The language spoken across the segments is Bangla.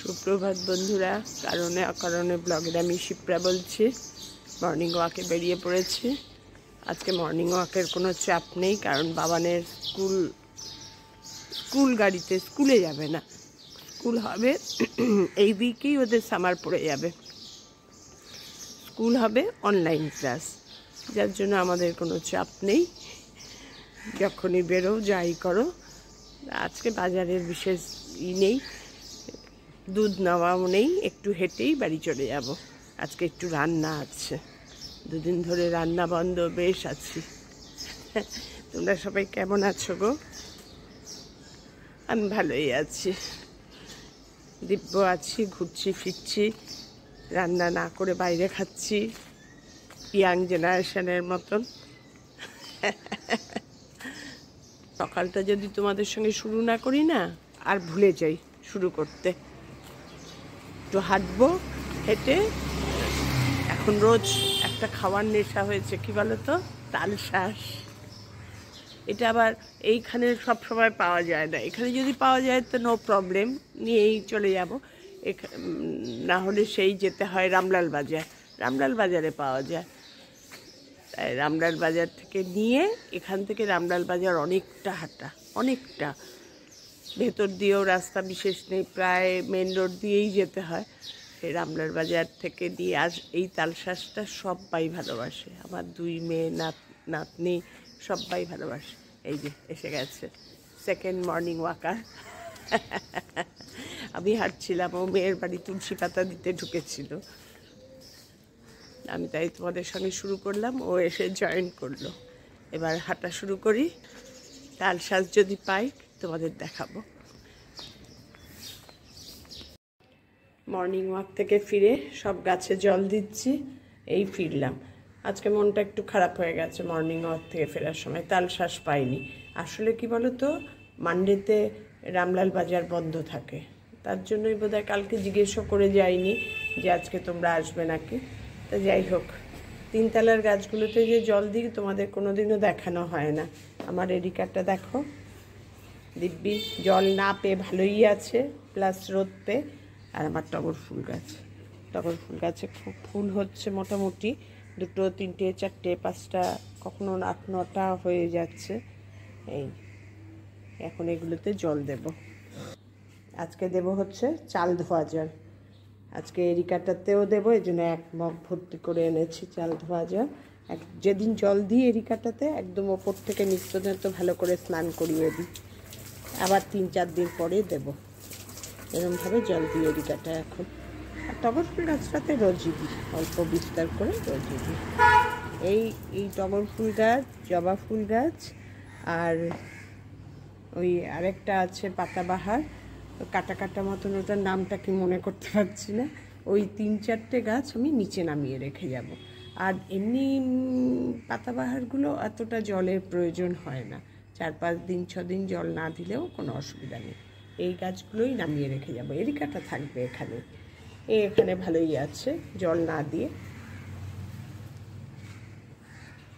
সুপ্রভাত বন্ধুরা, কারণে অকারণে ব্লগের আমি শিপ্রা বলছি। মর্নিং ওয়াকে বেরিয়ে পড়েছি। আজকে মর্নিং ওয়াকের কোনো চাপ নেই, কারণ বাবানের স্কুল গাড়িতে স্কুলে যাবে না, স্কুল হবে এই উইকেই, ওদের সামার পড়ে যাবে, স্কুল হবে অনলাইন ক্লাস, যার জন্য আমাদের কোনো চাপ নেই। যখনই বেরো যাই করো, আজকে বাজারের বিশেষ নেই, দুধ নেওয়াও নেই, একটু হেঁটেই বাড়ি চলে যাব। আজকে একটু রান্না আছে, দুদিন ধরে রান্না বন্ধ, বেশ আছি। তোমরা সবাই কেমন আছো গো? আমি ভালোই আছি, দিব্য আছি, ঘুরছি ফিরছি, রান্না না করে বাইরে খাচ্ছি, ইয়াং জেনারেশনের মতন। সকালটা যদি তোমাদের সঙ্গে শুরু না করি না, আর ভুলে যাই শুরু করতে। একটু হাঁটবো, হেঁটে। এখন রোজ একটা খাওয়ার নেশা হয়েছে, কি বলো তো, তালশাঁস। এটা আবার এইখানে সব সময় পাওয়া যায় না, এখানে যদি পাওয়া যায় তো নো প্রবলেম, নিয়েই চলে যাব। না হলে সেই যেতে হয় রামলাল বাজার, রামলাল বাজারে পাওয়া যায়। তাই রামলাল বাজার থেকে নিয়ে, এখান থেকে রামলাল বাজার অনেকটা হাঁটা, অনেকটা, ভেতর দিয়েও রাস্তা বিশেষ নেই, প্রায় মেন রোড দিয়েই যেতে হয়। সেই রামলাল বাজার থেকে দিয়ে এই তালশাঁসটা সবাই ভালোবাসে, আমার দুই মেয়ে নাতনি সবাই ভালোবাসে। এই যে এসে গেছে সেকেন্ড মর্নিং ওয়াকার। আমি হাঁটছিলাম, ও মেয়ের বাড়ি তুলসী পাতা দিতে ঢুকেছিল, আমি তাই তোমাদের সঙ্গে শুরু করলাম, ও এসে জয়েন করলো। এবার হাঁটা শুরু করি, তালশাঁস যদি পাই তোমাদের দেখাবো। মর্নিং ওয়াক থেকে ফিরে সব গাছে জল দিচ্ছি, এই ফিরলাম। আজকে মনটা একটু খারাপ হয়ে গেছে মর্নিং ওয়াক থেকে ফেরার সময়, তালশাঁস পাইনি। আসলে কি বলো তো, মানডেতে রামলাল বাজার বন্ধ থাকে, তার জন্যই বোধহয় কালকে জিজ্ঞেসও করে যাইনি যে আজকে তোমরা আসবে নাকি। তা যাই হোক, তিনতলার গাছগুলোতে যে জল দিই তোমাদের কোনোদিনও দেখানো হয় না। আমার এরিকাটা দেখো, দিব্যি জল না পেয়ে ভালোই আছে, প্লাস রোদ পেয়ে। আর আমার টগর ফুল গাছ, টগর ফুল গাছে খুব ফুল হচ্ছে, মোটামুটি 2, 3, 4, 5টা, কখনো 8, 9টা হয়ে যাচ্ছে। এই এখন এগুলোতে জল দেব। আজকে দেব হচ্ছে চাল ধোয়া জল, আজকে এরিকাটাতেও দেবো, এই জন্য 1 মগ ভর্তি করে এনেছি চাল ধোয়া জল। যেদিন জল দিই এরিকাটাতে, একদম ওপর থেকে নিত্য ভালো করে স্নান করিয়ে দিই, আবার 3-4 দিন পরে দেব। এরকমভাবে জল দিয়ে এরিকাটা এখন। আর টগর ফুল গাছটাতে রোজই দিই, অল্প বিস্তার করে রোজই দিই। এই টগর ফুল গাছ, জবা ফুল গাছ, আর ওই আরেকটা আছে পাতাবাহার, কাটা কাটা মতন, ওটার নামটা কি মনে করতে পারছি না। ওই 3-4টে গাছ আমি নিচে নামিয়ে রেখে যাব। আর এমনি পাতাবাহারগুলো এতটা জলের প্রয়োজন হয় না, 4-5 দিন 6 দিন জল না দিলেও কোনো অসুবিধা নেই। এই গাছগুলোই নামিয়ে রেখে যাব, এরিকাটা থাকবে এখানে, এখানে ভালোই আছে জল না দিয়ে।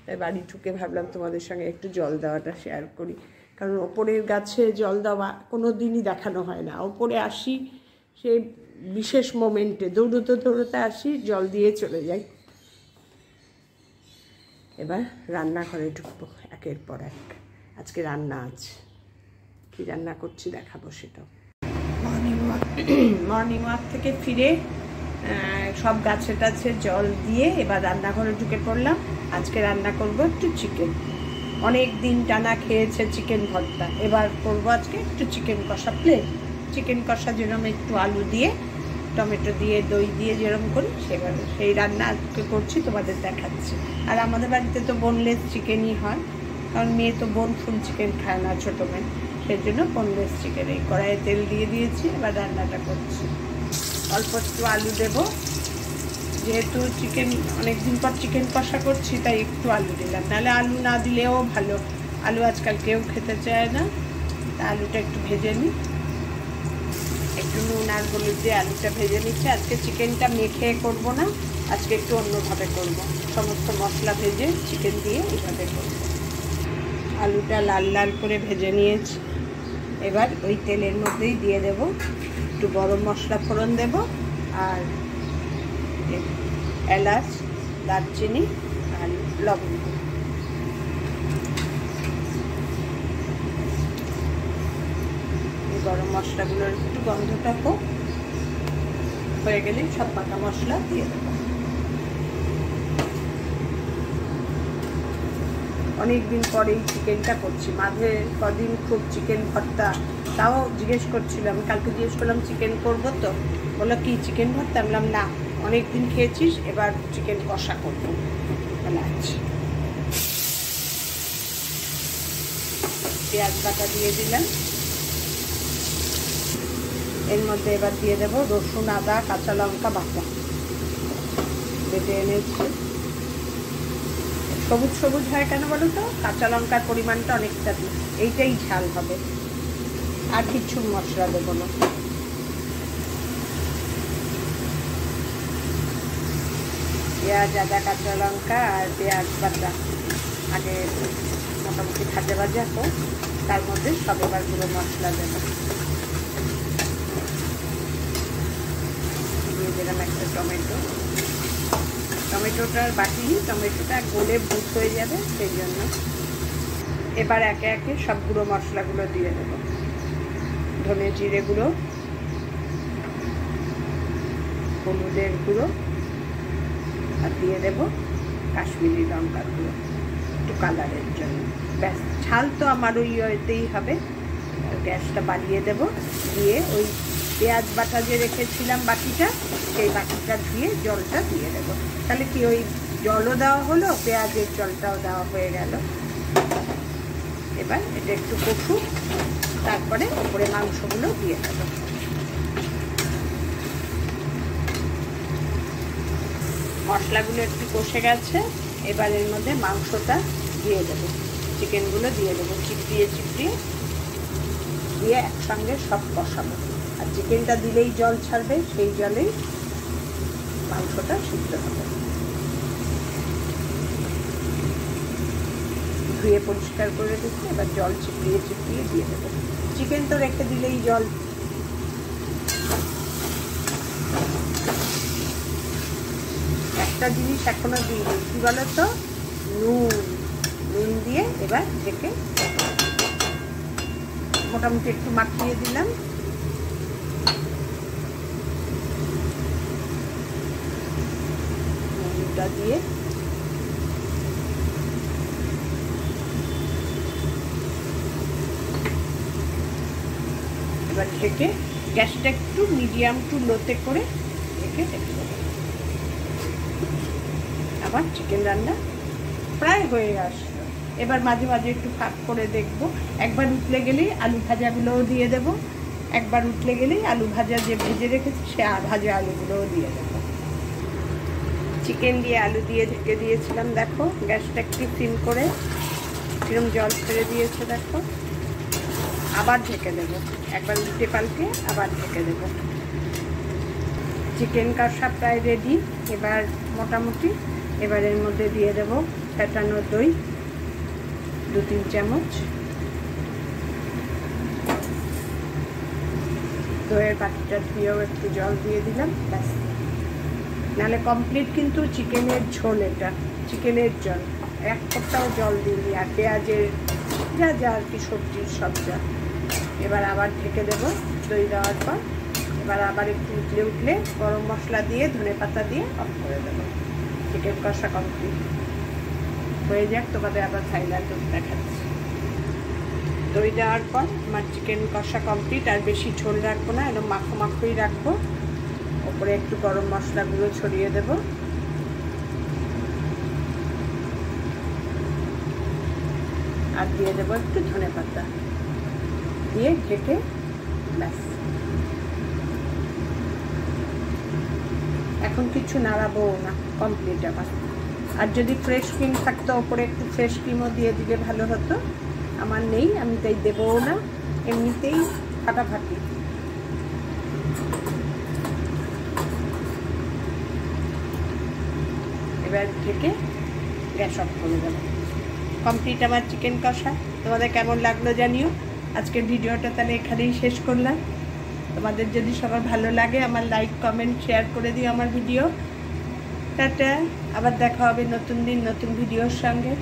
তাই বাড়ি ঢুকে ভাবলাম তোমাদের সঙ্গে একটু জল দেওয়াটা শেয়ার করি, কারণ ওপরের গাছে জল দেওয়া কোনো দিনই দেখানো হয় না। ওপরে আসি সে বিশেষ মোমেন্টে, দৌড়তে আসি, জল দিয়ে চলে যাই। এবার রান্নাঘরে ঢুকবো একের পর এক। আজকে রান্না আছে, কি রান্না করছি দেখাবো সেটাও। মর্নিং ওয়াক থেকে ফিরে সব গাছে টাছে জল দিয়ে এবার রান্নাঘরে ঢুকে পড়লাম। আজকে রান্না করব একটু চিকেন, অনেক দিন টানা খেয়েছে চিকেন ভর্তা, এবার করবো আজকে একটু চিকেন কষা, প্লেন চিকেন কষা, যেরকম একটু আলু দিয়ে, টমেটো দিয়ে, দই দিয়ে যেরকম করি সেভাবে, সেই রান্না আজকে করছি, তোমাদের দেখাচ্ছি। আর আমাদের বাড়িতে তো বোনলেস চিকেনই হয়, কারণ মেয়ে তো বোনফুল চিকেন খায় না, ছোটো মেয়ে, সেই জন্য বোনলেস চিকেন। এই কড়াইয়ে তেল দিয়ে দিয়েছি, এবার রান্নাটা করছি। অল্প একটু আলু দেবো, যেহেতু চিকেন অনেকদিন পর চিকেন কষা করছি, তাই একটু আলু দিলাম, নাহলে আলু না দিলেও ভালো। আলু আজকাল কেউ খেতে চায় না, তা আলুটা একটু ভেজে নিই, একটু নুন আর হলুদ দিয়ে আলুটা ভেজে নিচ্ছি। আজকে চিকেনটা মেখে করব না, আজকে একটু অন্যভাবে করব, সমস্ত মশলা ভেজে চিকেন দিয়ে এইভাবে করব। আলুটা লাল লাল করে ভেজে নিয়েছি, এবার ওই তেলের মধ্যেই দিয়ে দেব একটু গরম মশলা ফোড়ন দেব, আর এলাচ, দারচিনি আর লবঙ্গ। এই গরম মশলাগুলোর একটু গন্ধটা হয়ে গেলেই সব বাটা মশলা দিয়ে দেবো। অনেকদিন পরেই চিকেনটা করছি, মাঝে কদিন খুব চিকেন ভর্তা, তাও জিজ্ঞেস করছিল, আমি কালকে জিজ্ঞেস করলাম চিকেন করবো তো, বললো কি চিকেন ভর্তা? বললাম না, অনেকদিন খেয়েছিস, এবার চিকেন কষা করবো। বলে আচ্ছা। পেঁয়াজ বাটা দিয়ে দিলাম, এর মধ্যে এবার দিয়ে দেবো রসুন, আদা, কাঁচা লঙ্কা বাটা বেটে এনেছি। সবুজ সবুজ হয় কেন বলো তো? কাঁচা লঙ্কার পরিমাণটা অনেকটা দিই, এইটাই ঝাল হবে, আর কিছু মশলা দেবো না। পেঁয়াজ, আদা, কাঁচা লঙ্কা আর পেঁয়াজ বাটা আগে মোটামুটি ভাজা ভাজা হোক, তার মধ্যে সব এবার গুঁড়ো মশলা দেবো। দিয়ে দিলাম একটা টমেটো, টমেটোটার বাটিনি, টমেটোটা গলে বুট হয়ে যাবে সেই জন্য। এবার একে একে সব গুঁড়ো মশলাগুলো দিয়ে দেবো। ধনে জিরে গুঁড়ো, হলুদের গুঁড়ো, আর দিয়ে দেবো কাশ্মীরি লঙ্কার গুঁড়ো একটু কালারের জন্য। ব্যাস, ঝাল তো আমার ওই ইয়েতেই হবে। গ্যাসটা বাড়িয়ে দেব, দিয়ে ওই পেঁয়াজ বাটা যে রেখেছিলাম বাটিটা, সেই বাটিটা ধুয়ে জলটা দিয়ে দেবো। তাহলে কি ওই জলও দেওয়া হলো, পেঁয়াজের জলটাও দেওয়া হয়ে গেল। এবার এটা একটু কষুক, তারপরে ওপরে মাংসগুলো দিয়ে দেবো। মশলাগুলো একটু কষে গেছে, এবার এর মধ্যে মাংসটা দিয়ে দেবো, চিকেনগুলো দিয়ে দেবো, চিপড়িয়ে চিপড়িয়ে দিয়ে একসঙ্গে সব কষাবো। আর চিকেনটা দিলেই জল ছাড়বে, সেই জলেই মাংসটা সিদ্ধ হবে। ধুয়ে পরিষ্কার করে দিচ্ছি, এবার জল চিপড়িয়ে চিপড়িয়ে দিয়ে দেবো। চিকেন তো রেখে দিলেই জল। একটা জিনিস এখনো দিইনি, কি বলো তো, নুন দিয়ে এবার ঢেকে মোটামুটি একটু মাখিয়ে দিলাম। নুনটা দিয়ে এবার ঢেকে গ্যাসটা একটু মিডিয়াম টু লোতে করে ঢেকে রেখে দেবো। আবার চিকেন রান্না প্রায় হয়ে আসলো। এবার মাঝে মাঝে একটু ফাঁক করে দেখবো। একবার উঠলে গেলেই আলু ভাজাগুলোও দিয়ে দেবো, একবার উঠলে গেলেই আলু ভাজা যে ভেজে রেখেছি সে ভাজা আলুগুলোও দিয়ে দেবো। চিকেন দিয়ে আলু দিয়ে ঢেকে দিয়েছিলাম, দেখো গ্যাসটা একটু সিম করে কিরম জল ছেড়ে দিয়েছে দেখো। আবার ঢেকে দেবো, একবার উল্টে পাল্টে আবার ঢেকে দেবো। চিকেন কষা প্রায় রেডি। এবার মোটামুটি এবার এর মধ্যে দিয়ে দেবো ফেটানো দই 2-3 চামচ। দইয়ের বাটিটা ধুয়েও একটু জল দিয়ে দিলাম, ব্যাস। নাহলে কমপ্লিট কিন্তু চিকেনের ঝোল, এটা চিকেনের জল, এক ফোঁটাও জল দিইনি। আর পেঁয়াজের যা যা আর কি সবজির সব যা। এবার আবার ঢেকে দেবো দই দেওয়ার পর। এবার আবার একটু উঠলে গরম মশলা দিয়ে ধনেপাতা দিয়ে অফ করে দেবো। চিকেন কষা কমপ্লিট হয়ে যাক, তোমাদের আবার থাইল্যান্ড দেখাচ্ছি। দই দেওয়ার পর আমার চিকেন কষা কমপ্লিট। আর বেশি ঝোল রাখবো না, একদম মাখো মাখোই রাখবো। ওপরে একটু গরম মশলাগুলো ছড়িয়ে দেব। আর দিয়ে দেবো একটু ধনেপাতা, দিয়ে ঢেকে ব্যাস। এখন কিছু নাড়াবো না, কমপ্লিট আবার। আর যদি ফ্রেশ ক্রিম থাকতো ওপরে একটু ফ্রেশ ক্রিমও দিয়ে দিলে ভালো হতো, আমার নেই, আমি তাই দেবও না, এমনিতেই ফাটাফাটি। এবার ঢেকে গ্যাস অফ করে দেবো। কমপ্লিট আমার চিকেন কষা। তোমাদের কেমন লাগলো জানিও। আজকের ভিডিওটা তাহলে এখানেই শেষ করলাম। তোমাদের যদি সবার ভালো লাগে আমার লাইক কমেন্ট শেয়ার করে দিও আমার ভিডিও। টাটা, আবার দেখা হবে নতুন দিন নতুন ভিডিওর সঙ্গে।